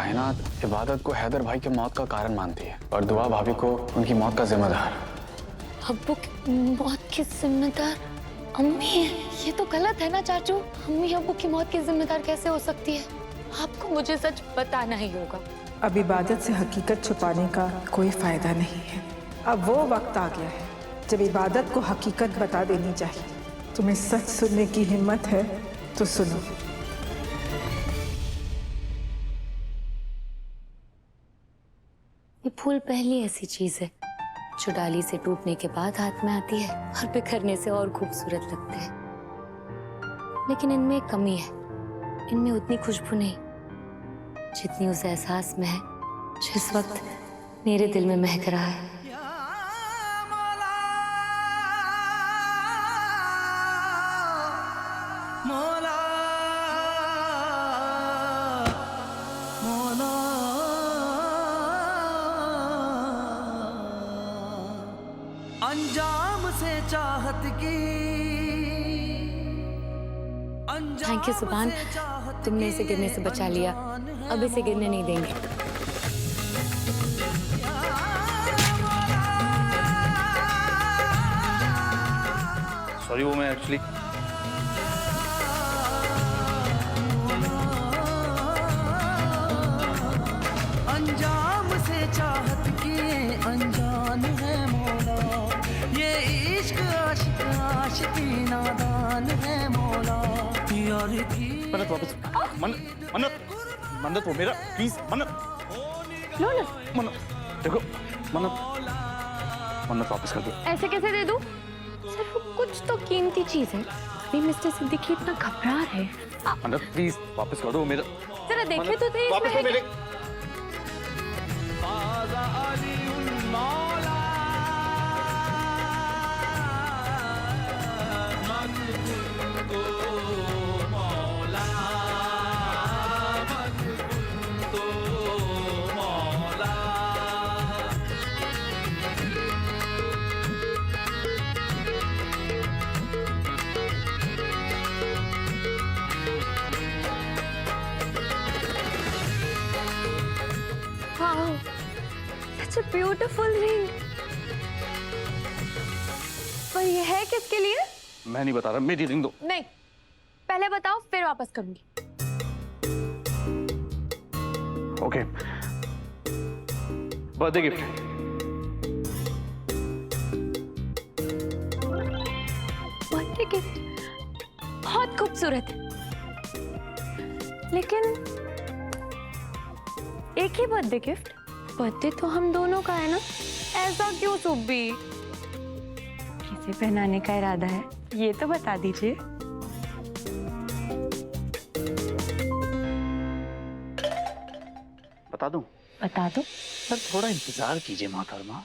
कायनात इबादत को हैदर भाई की मौत का कारण मानती है और दुआ भाभी को उनकी मौत का जिम्मेदार। अब्बू की मौत की जिम्मेदार अम्मी है? ये तो गलत है ना चाचू। अम्मी अब्बू की मौत की जिम्मेदार कैसे हो सकती है? आपको मुझे सच बताना ही होगा। अब इबादत से हकीकत छुपाने का कोई फायदा नहीं है। अब वो वक्त आ गया है जब इबादत को हकीकत बता देनी चाहिए। तुम्हें सच सुनने की हिम्मत है तो सुनो। ये फूल पहली ऐसी चीज है जो डाली से टूटने के बाद हाथ में आती है और बिखरने से और खूबसूरत लगते हैं। लेकिन इनमें एक कमी है, इनमें उतनी खुशबू नहीं जितनी उस एहसास में है जो इस वक्त मेरे दिल में महक रहा है। अंजाम से चाहत की थैंक यू सुभान, तुमने इसे गिरने से बचा लिया। अब इसे गिरने नहीं देंगे। सॉरी, वो मैं एक्चुअली अंजाम से चाहत की अनजान है मौला, ये इश्क आशिक आशिकी नादान है मौला। यार की मन्नत वापस, मन्नत मन्नत वो मेरा प्लीज, मन्नत लो ना। मन्नत देखो, मन्नत वापस कर दो। ऐसे कैसे दे दूं? सिर्फ कुछ तो कीमती चीज है। अभी मिस्टर सिद्दीकी इतना घबरा रहे। मन्नत प्लीज वापस कर दो मेरा। जरा देखे तो थे वापस इसमें दो मेरे। Wow, such a beautiful ring. पर ये है किसके लिए? मैं नहीं बता रहा, मेरी रिंग दो। नहीं, पहले बताओ फिर वापस करूंगी। Okay, birthday gift. Birthday gift बहुत खूबसूरत है, लेकिन एक ही बर्थडे गिफ्ट? बर्थडे तो हम दोनों का है ना। ऐसा क्यों सुब्बी? किसे पहनाने का इरादा है ये तो बता दीजिए। बता दूं? बता दो। सर थोड़ा इंतजार कीजिए मोहतरमा।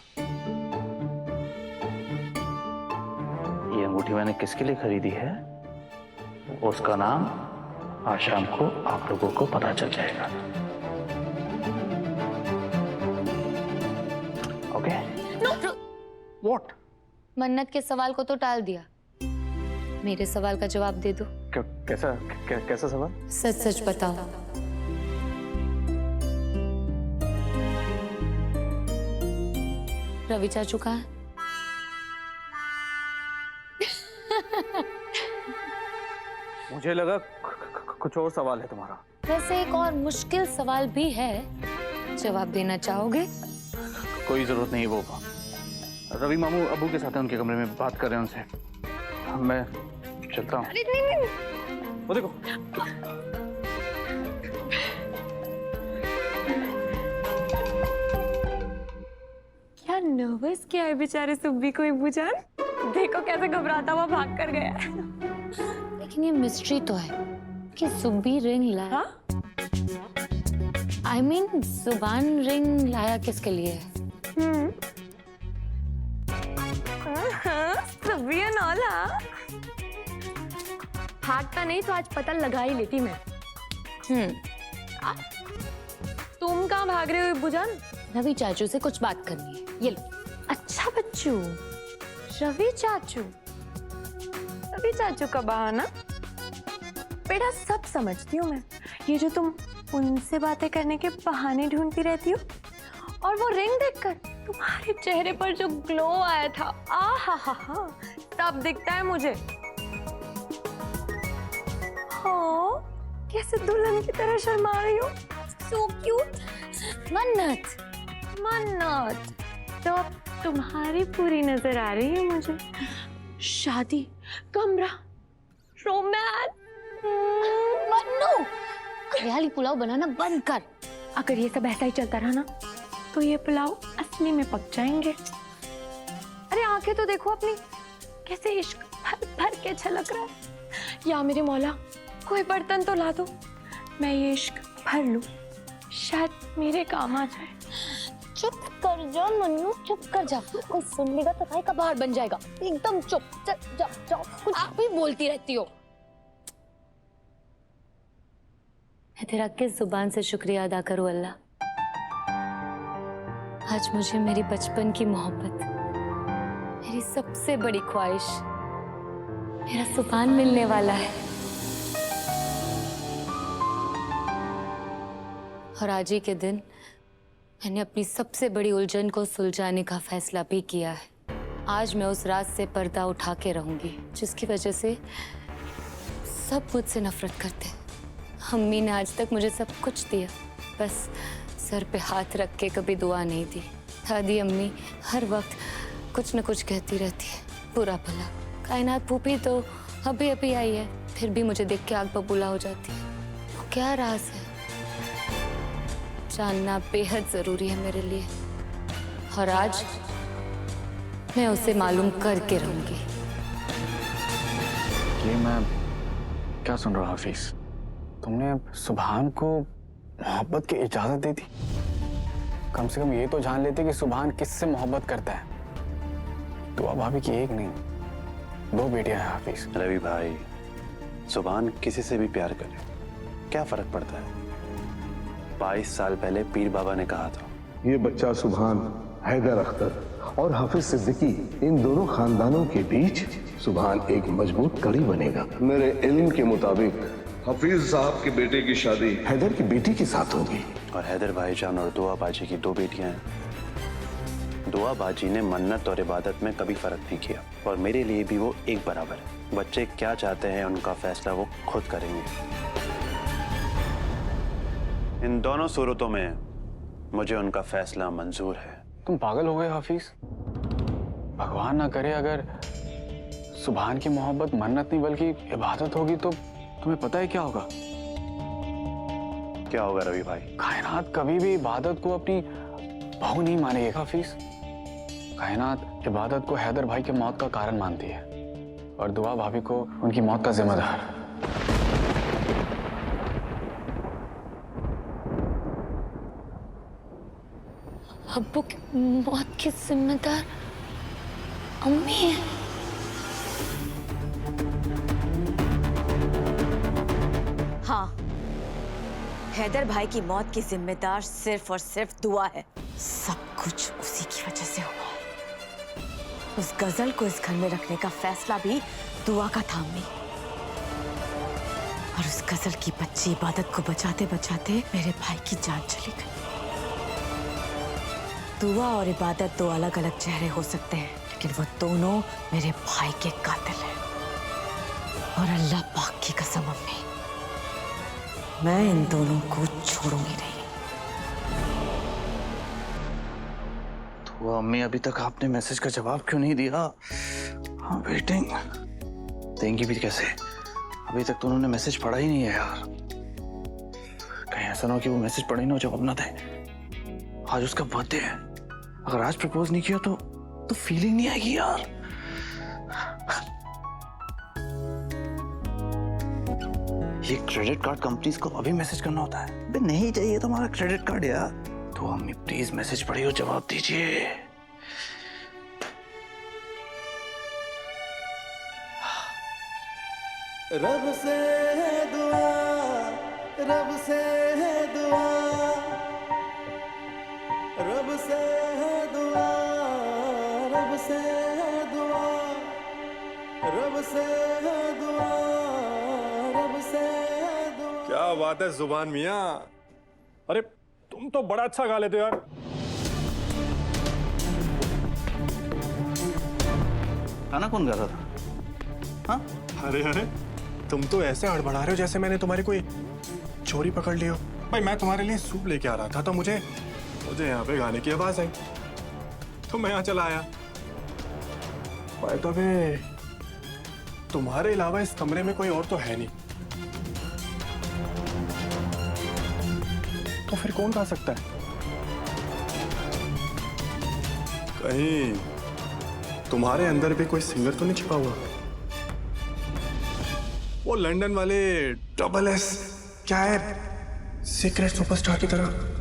ये अंगूठी मैंने किसके लिए खरीदी है उसका नाम आज शाम को आप लोगों को पता चल जाएगा। ओके? व्हाट? मन्नत के सवाल को तो टाल दिया, मेरे सवाल का जवाब दे दो। कैसा सवाल? सच सच बताओ। रवि चाचू कहाँ है? मुझे लगा कुछ और सवाल है तुम्हारा। वैसे एक और मुश्किल सवाल भी है, जवाब देना चाहोगे? कोई जरूरत नहीं, वो रवि मामू अबू के साथ हैं, उनके कमरे में बात कर रहे हैं उनसे। मैं चलता हूँ। वो देखो। क्या नर्वस किया है बेचारे सुब्बी को अब्बू जान। देखो कैसे घबराता हुआ भाग कर गया। लेकिन ये मिस्ट्री तो है कि सुब्बी रिंग लाया। I mean, जुबान रिंग लाया किसके लिए है? सुब्बी और नौला भागता नहीं तो आज पता लगा ही लेती मैं। तुम कहाँ भाग रहे हो अब्बू जान? रवि चाचू से कुछ बात करनी है, ये लो। अच्छा बच्चू, रवि चाचू का बहाना। बेटा सब समझती हूँ मैं, ये जो तुम उनसे बातें करने के बहाने ढूंढती रहती हो। और वो रिंग देखकर तुम्हारे चेहरे पर जो ग्लो आया था, हा तब दिखता है मुझे। हाँ, कैसे दुल्हन की तरह शर्मा रही हो। So cute. मन्नत तो अब तुम्हारी पूरी नजर आ रही है मुझे। शादी, कमरा, रोमांस। मन्नू, ख्याली पुलाव बनाना बंद कर। अगर ये सब ऐसा ही चलता रहा ना तो ये पुलाव असली में पक जाएंगे। अरे आंखें तो देखो अपनी, कैसे इश्क भर भर के छलक रहा है। या मेरे मौला, कोई बर्तन तो ला दो, मैं ये इश्क भर लूं, शायद मेरे काम आ जाए। चुप कर जा मन्नू, चुप कर जा। कोई सुन लेगा तो भाई का बाहर बन जाएगा। एकदम चुप। जा, कुछ आप ही बोलती रहती हो। मैं तेरा किस जुबान से शुक्रिया अदा करूं अल्लाह। आज मुझे मेरी बचपन की मोहब्बत, मेरी सबसे बड़ी ख्वाहिश, मेरा सुभान मिलने वाला है। और आज ही के दिन मैंने अपनी सबसे बड़ी उलझन को सुलझाने का फैसला भी किया है। आज मैं उस रात से पर्दा उठा के रहूंगी जिसकी वजह से सब मुझसे नफरत करते हैं। अम्मी ने आज तक मुझे सब कुछ दिया, बस सर पे हाथ रख के कभी दुआ नहीं दी। दादी अम्मी हर वक्त कुछ न कुछ कहती रहती है, बुरा भला। कायनात फूफी तो अभी अभी आई है, फिर भी मुझे देख के आग बबूला हो जाती है। वो क्या राज है जानना बेहद जरूरी है मेरे लिए, और आज मैं उसे मालूम करके रहूंगी। ये मैं क्या सुन रहा हूँ हाफिज? तुमने सुभान को मोहब्बत की इजाजत दे दी? कम से कम ये तो जान लेते कि सुभान किससे मोहब्बत करता है। दुआ भाभी की एक नहीं, 2 बेटियां हैं हाफिज। रवि भाई, सुभान किसी से भी प्यार करे, क्या फर्क पड़ता है? 22 साल पहले पीर बाबा ने कहा था, ये बच्चा सुभान, हैदर अख्तर और हाफिज सिद्दीकी, इन दोनों खानदानों के बीच सुभान एक मजबूत कड़ी बनेगा। मेरे इल्म के मुताबिक हफीज साहब के बेटे की शादी हैदर की बेटी के साथ होगी। और हैदर भाईजान और दुआ बाजी की 2 बेटियां हैं। दुआ बाजी ने मन्नत और इबादत में कभी फर्क नहीं किया, और मेरे लिए भी वो एक बराबर है। बच्चे क्या चाहते हैं उनका फैसला वो खुद करेंगे। इन दोनों सूरतों में मुझे उनका फैसला मंजूर है। तुम पागल हो गए हाफिज? भगवान ना करे अगर सुभान की मोहब्बत मन्नत नहीं बल्कि इबादत होगी तो तुम्हें पता है क्या होगा? क्या होगा रवि भाई? कायनात कभी भी इबादत को अपनी बहू नहीं मानेगी हाफिज। कायनात इबादत को हैदर भाई के मौत का कारण मानती है और दुआ भाभी को उनकी मौत का जिम्मेदार। अब्बू की मौत की जिम्मेदार अम्मी है। हाँ, हैदर भाई की मौत की जिम्मेदार सिर्फ और सिर्फ दुआ है। सब कुछ उसी की वजह से हुआ है। उस गजल को इस घर में रखने का फैसला भी दुआ का था अम्मी। और उस गजल की बच्ची इबादत को बचाते बचाते मेरे भाई की जान चली गई। दुआ और इबादत 2 अलग अलग चेहरे हो सकते हैं, लेकिन वो दोनों मेरे भाई के कातिल हैं। और अल्लाह पाक की कसम अम्मी, मैं इन दोनों को छोड़ूंगी नहीं। तो अम्मी, अभी तक आपने मैसेज का जवाब क्यों नहीं दिया? हाँ, वेटिंग। देंगी भी कैसे? अभी तक तो उन्होंने मैसेज पढ़ा ही नहीं है यार। कहीं ऐसा ना हो कि वो मैसेज पढ़े ना हो, जवाब ना दे। आज उसका बर्थडे है, अगर आज प्रपोज नहीं किया तो फीलिंग नहीं आएगी यार। ये क्रेडिट कार्ड कंपनीज को अभी मैसेज करना होता है। बे नहीं चाहिए तुम्हारा क्रेडिट कार्ड यार। तो अम्मी प्लीज मैसेज पढ़िए और जवाब दीजिए। रब से है दुआ, रब से है दुआ, रब से है दुआ, रब से है दुआ, रब से है दुआ, रब से है दुआ। क्या बात है जुबान मियाँ, अरे तुम तो बड़ा अच्छा गा लेते हो यार। गाना कौन गा रहा था? हाँ? अरे अरे तुम तो ऐसे हड़बड़ा रहे हो जैसे मैंने तुम्हारी कोई चोरी पकड़ ली हो। भाई मैं तुम्हारे लिए सूप लेके आ रहा था तो मुझे यहाँ पे गाने की आवाज आई तो मैं यहाँ चला आया। भाई तो अबे तुम्हारे अलावा इस कमरे में कोई और तो है नहीं, तो फिर कौन गा सकता है? कहीं तुम्हारे अंदर भी कोई सिंगर तो नहीं छिपा हुआ? वो लंदन वाले डबल एस क्या है, सीक्रेट सुपरस्टार की तरह।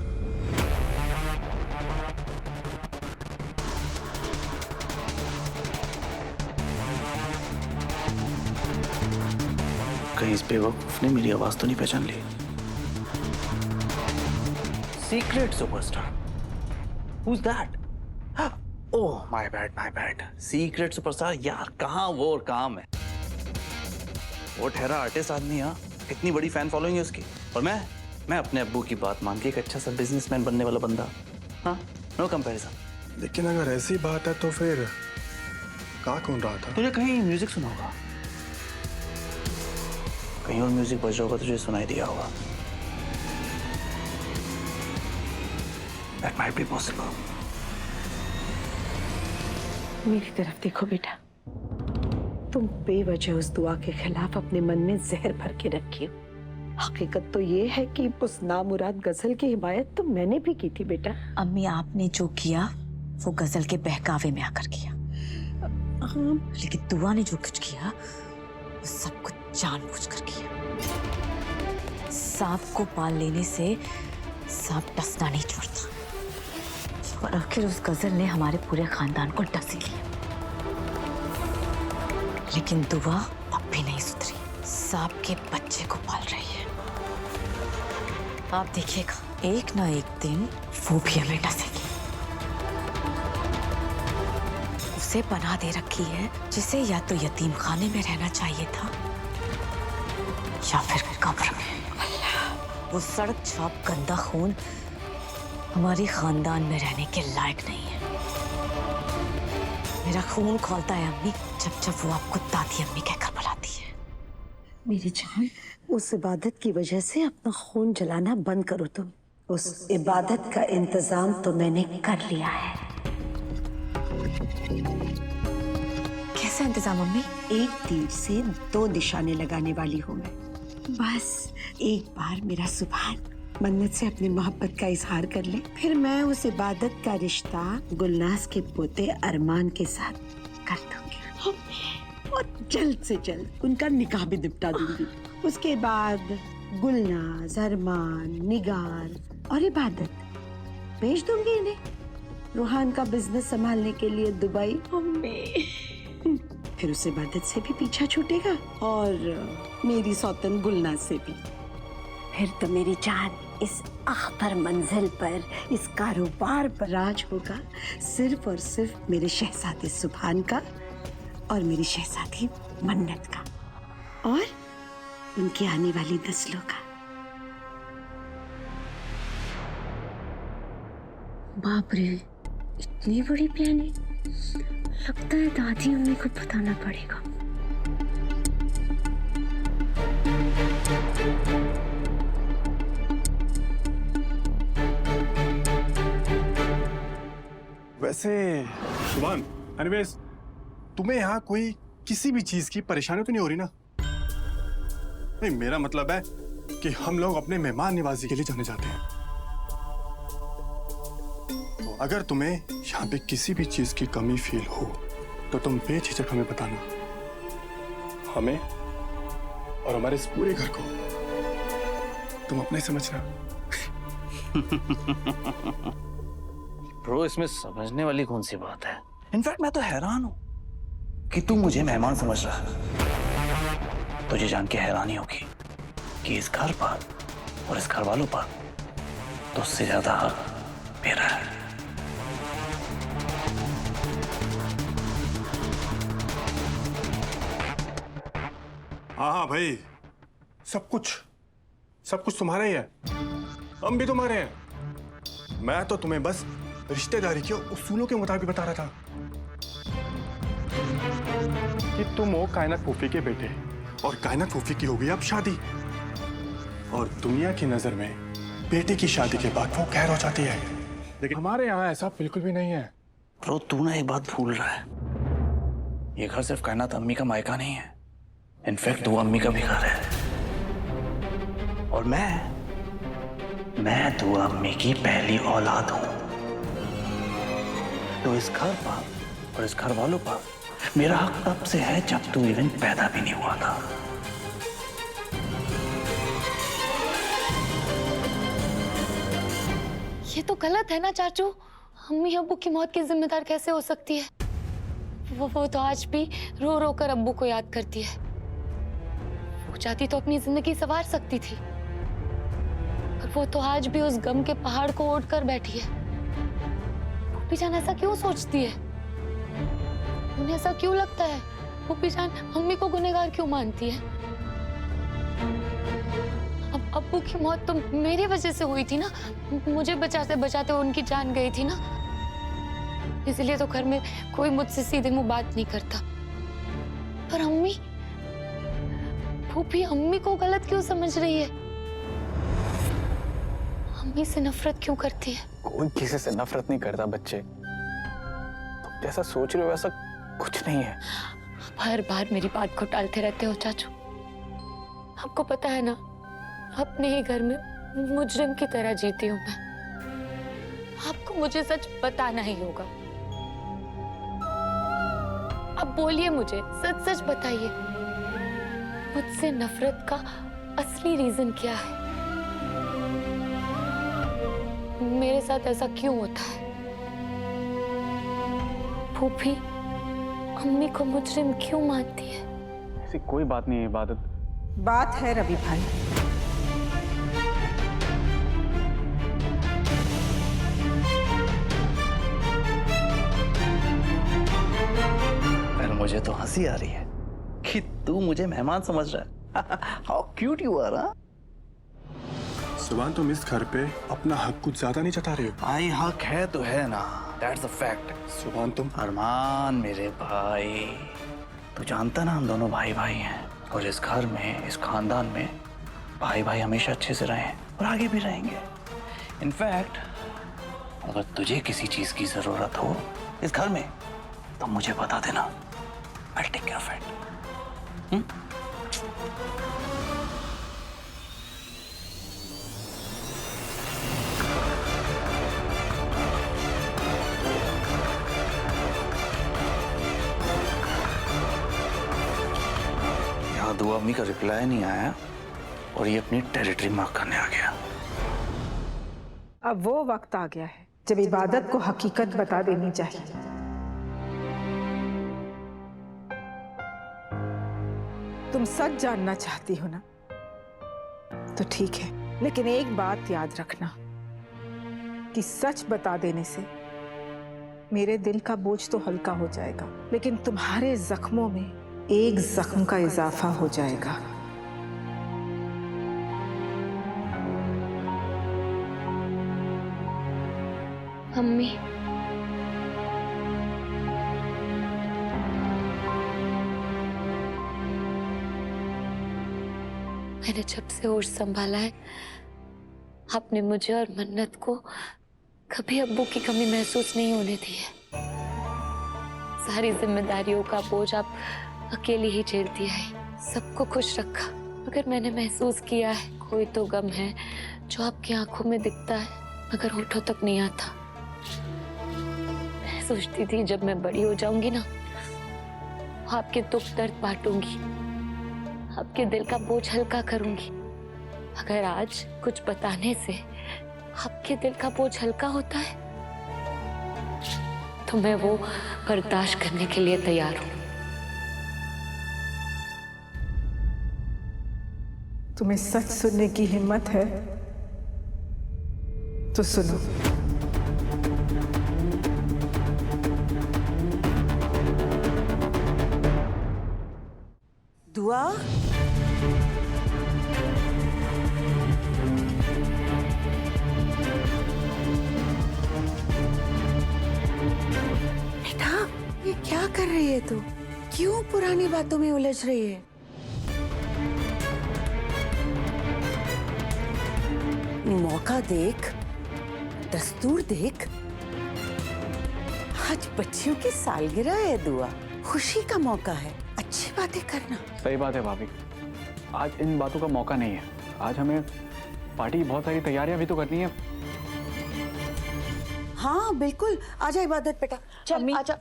कहीं इस बेवकूफ ने मेरी आवाज तो नहीं पहचान ली? Secret Superstar? Who's that? Oh my bad. Secret Superstar यार, कहाँ वो और कहाँ मैं। वो ठहरा आर्टिस्ट आदमी, हाँ कितनी बड़ी फैन फॉलोइंग है उसकी। और मैं अपने अब्बू की बात मान के एक अच्छा सा बिजनेसमैन बनने वाला बंदा। हाँ, नो कंपैरिजन। लेकिन अगर ऐसी बात है तो फिर गा कौन रहा था? तुझे कहीं म्यूजिक सुना होगा, कहीं और म्यूजिक बज रहा होगा, तुझे सुनाई दिया होगा। That might be possible. मेरी तरफ देखो बेटा, तुम बेवजह उस दुआ के खिलाफ अपने मन में जहर भर के रखी हो। हकीकत तो ये है कि उस नामुराद गजल की हिमायत तो मैंने भी की थी बेटा। अम्मी आपने जो किया वो गजल के बहकावे में आकर किया, लेकिन दुआ ने जो कुछ किया वो सब कुछ जानबूझकर किया। सांप को पाल लेने से सांप डसना नहीं छोड़ता, और आखिर उस गजल ने हमारे पूरे खानदान को डस लिया। लेकिन दुआ अब भी नहीं सुधरी, सांप के बच्चे को पाल रही है। आप देखिएगा, एक ना एक दिन वो भी हमें डसेगी। उसे पनाह दे रखी है जिसे या तो यतीम खाने में रहना चाहिए था या फिर कब्र में। वो सड़क छाप गंदा खून हमारे खानदान में रहने के लायक नहीं है। मेरा खून खोलता है अम्मी जब वो आपको दादी अम्मी कहकर बुलाती है। मेरी जान, उस इबादत की वजह से अपना खून जलाना बंद करो तुम। उस इबादत का इंतजाम तो मैंने कर लिया है। कैसा इंतजाम अम्मी? एक तीर से 2 निशाने लगाने वाली हूँ मैं। बस एक बार मेरा सुभान मन्नत से अपनी मोहब्बत का इजहार कर ले, फिर मैं उस इबादत का रिश्ता गुलनाज के पोते अरमान के साथ कर दूंगी और जल्द से जल्द उनका निकाह भी निपटा दूंगी। उसके बाद गुलनाज, अरमान, निगार और इबादत भेज दूंगी इन्हें रूहान का बिजनेस संभालने के लिए दुबई। फिर उस इबादत से भी पीछा छूटेगा और मेरी सौतन गुलनाज से भी। फिर तो मेरी जान इस आखिर मंजिल पर, इस कारोबार पर राज होगा सिर्फ और सिर्फ मेरे शहजादे सुभान का और मेरी शहजादी मन्नत का और उनकी आने वाली नस्लों का। बाप रे, इतनी बड़ी प्लानिंग। लगता है दादी अम्मी को बताना पड़ेगा। वैसे सुभान, एनीवेज तुम्हें यहाँ कोई किसी भी चीज की परेशानी तो नहीं हो रही ना? नहीं, मेरा मतलब है कि हम लोग अपने मेहमान निवाजी के लिए जाने जाते हैं। तो अगर तुम्हें यहाँ पे किसी भी चीज की कमी फील हो तो तुम बेझिझक हमें बताना, हमें और हमारे इस पूरे घर को तुम अपने समझना। ब्रो, इसमें समझने वाली कौन सी बात है? इनफैक्ट मैं तो हैरान हूं कि तू मुझे मेहमान समझ रहा है। तुझे जान के हैरानी होगी कि इस घर पर और इस घर वालों पर तो उससे ज्यादा हक मेरा है। हाँ हाँ भाई, सब कुछ तुम्हारा ही है। हम भी तुम्हारे हैं। मैं तो तुम्हें बस रिश्तेदारी के उसूलों के मुताबिक बता रहा था कि तुम हो कायनात फूफी के बेटे और कायनात फूफी की होगी अब शादी, और दुनिया की नजर में बेटे की शादी के बाद वो गैर हो जाती है, लेकिन हमारे यहाँ ऐसा बिल्कुल भी नहीं है। ब्रो तू ना एक बात भूल रहा है, ये घर सिर्फ कायनात अम्मी का मायका नहीं है, इनफैक्ट वो अम्मी का भी घर है। और मैं तो अम्मी की पहली औलाद हूं, तो इस घर पर और इस घर वालों पर मेरा हक तब से है जब तू इवन पैदा भी नहीं हुआ था। ये तो गलत है ना चाचू। अम्मी अब्बू की मौत की जिम्मेदार कैसे हो सकती है? वो तो आज भी रो रो कर अब्बू को याद करती है। वो चाहती तो अपनी जिंदगी संवार सकती थी, पर वो तो आज भी उस गम के पहाड़ को ओढ़ कर बैठी है। भूपी जान ऐसा क्यों सोचती है? उन्हें ऐसा क्यों लगता है? भूपी जान अम्मी को गुनहगार क्यों मानती है? अब अब्बू की मौत तो मेरी वजह से हुई थी ना, मुझे बचाते बचाते उनकी जान गई थी ना, इसलिए तो घर में कोई मुझसे सीधे मुंह बात नहीं करता। पर अम्मी, भूपी अम्मी को गलत क्यों समझ रही है? अम्मी से नफरत क्यों करती है? कोई किसी से नफरत नहीं करता बच्चे, तुम जैसा सोच रहे हो वैसा कुछ नहीं है। हर बार मेरी बात को टालते रहते हो चाचू। आपको पता है ना, अपने ही घर में मुजरिम की तरह जीती हूं मैं। आपको मुझे सच बताना ही होगा। अब बोलिए, मुझे सच सच बताइए, मुझसे नफरत का असली रीजन क्या है? मेरे साथ ऐसा क्यों होता है? फूफी अम्मी को मुजरिम क्यों मानती है? ऐसी कोई बात नहीं है इबादत। बात है रवि भाई। मुझे तो हंसी आ रही है कि तू मुझे मेहमान समझ रहा है। How cute you are. Subhan, तुम इस घर पे अपना हक कुछ ज्यादा नहीं जता रहे हो। भाई हक है तो है ना, दैट्स अ फैक्ट। सुभान तुम अरमान मेरे भाई, तू जानता ना हम दोनों भाई भाई हैं, और इस घर में इस खानदान में भाई भाई हमेशा अच्छे से रहे और आगे भी रहेंगे। इनफैक्ट अगर तुझे किसी चीज की जरूरत हो इस घर में तो मुझे बता देना, I'll take care of it. यहाँ दुआ अम्मी का रिप्लाई नहीं आया और ये अपनी टेरिटरी मार्क करने आ गया। अब वो वक्त आ गया है जब इबादत को हकीकत बता देनी चाहिए। तुम सच जानना चाहती हो ना, तो ठीक है, लेकिन एक बात याद रखना कि सच बता देने से मेरे दिल का बोझ तो हल्का हो जाएगा, लेकिन तुम्हारे जख्मों में एक जख्म का इजाफा हो जाएगा। अम्मी, मैंने जब से होश संभाला है, आपने मुझे और मन्नत को कभी अब्बू की कमी महसूस नहीं होने दी है। सारी जिम्मेदारियों का बोझ आप अकेली ही झेल दिया है, सबको खुश रखा, मगर मैंने महसूस किया है कोई तो गम है जो आपकी आंखों में दिखता है मगर होठों तक नहीं आता। मैं सोचती थी जब मैं बड़ी हो जाऊंगी ना, आपके दुख दर्द बांटूंगी, आपके दिल का बोझ हल्का करूंगी। अगर आज कुछ बताने से आपके दिल का बोझ हल्का होता है तो मैं वो बर्दाश्त करने के लिए तैयार हूं। तुम्हें सच सुनने की हिम्मत है तो सुनो। दुआ, क्या कर रही है तू? क्यों पुरानी बातों में उलझ रही है? मौका देख, दस्तूर देख। आज बच्चियों की सालगिरह है दुआ, खुशी का मौका है, अच्छी बातें करना। सही बात है भाभी, आज इन बातों का मौका नहीं है। आज हमें पार्टी की बहुत सारी तैयारियां भी तो करनी है। हाँ बिल्कुल, आजा इबादत बेटा, चल आजा।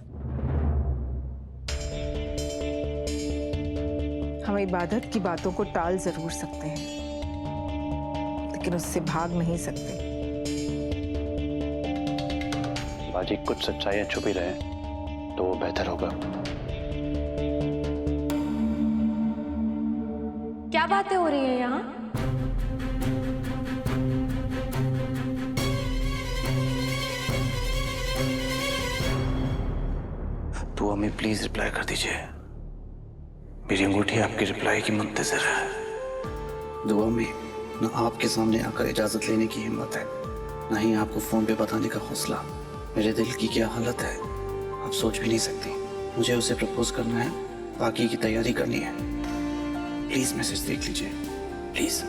हम इबादत की बातों को टाल जरूर सकते हैं, लेकिन उससे भाग नहीं सकते। बाजी, कुछ सच्चाइयां छुपी रहे तो वो बेहतर होगा। क्या बातें हो रही है यहाँ? तो अम्मी प्लीज रिप्लाई कर दीजिए। मेरी अंगूठी आपकी रिप्लाई की मुंतजर है। दुआ में न आपके सामने आकर इजाजत लेने की हिम्मत है, न ही आपको फोन पे बताने का हौसला। मेरे दिल की क्या हालत है आप सोच भी नहीं सकती। मुझे उसे प्रपोज करना है, बाकी की तैयारी करनी है। प्लीज मैसेज देख लीजिए, प्लीज।